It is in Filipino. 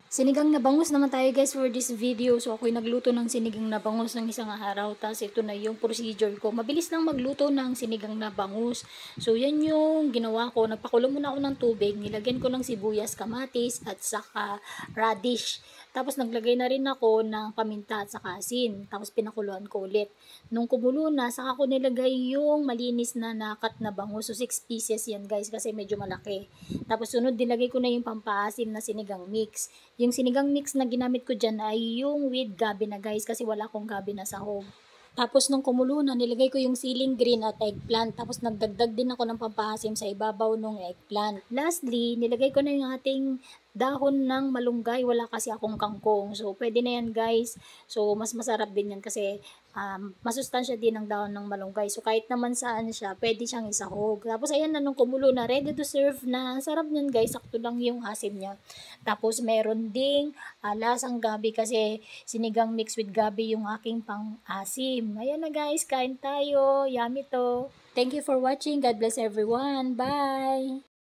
Sinigang na bangus naman tayo guys for this video. So ako'y nagluto ng sinigang na bangus ng isang araw. Tapos ito na yung procedure ko. Mabilis lang magluto ng sinigang na bangus. So yan yung ginawa ko. Nagpakulo muna ako ng tubig. Nilagyan ko ng sibuyas, kamatis at saka radish. Tapos naglagay na rin ako ng paminta at saka asin. Tapos pinakuluan ko ulit. Nung kumulo na, saka ko nilagay yung malinis na nakat na bangus. So 6 pieces yan guys kasi medyo malaki. Tapos sunod nilagay ko na yung pampaasim na sinigang mix. Yung sinigang mix na ginamit ko dyan ay yung with gabi na guys kasi wala akong gabi na sahog. Tapos nung kumulo na, nilagay ko yung ceiling green at eggplant. Tapos nagdagdag din ako ng pampahasim sa ibabaw ng eggplant. Lastly, nilagay ko na yung ating dahon ng malunggay. Wala kasi akong kangkong. So, pwede na yan guys. So, mas masarap din yan kasi masustansya din ang dahon ng malunggay. So, kahit naman saan siya, pwede siyang isahog. Tapos, ayan na nung kumulo na, ready to serve na. Sarap niyan guys. Sakto lang yung asim niya. Tapos, meron ding lasang gabi kasi sinigang mix with gabi yung aking pang-asim. Ayan na guys, kain tayo. Yummy to. Thank you for watching. God bless everyone. Bye!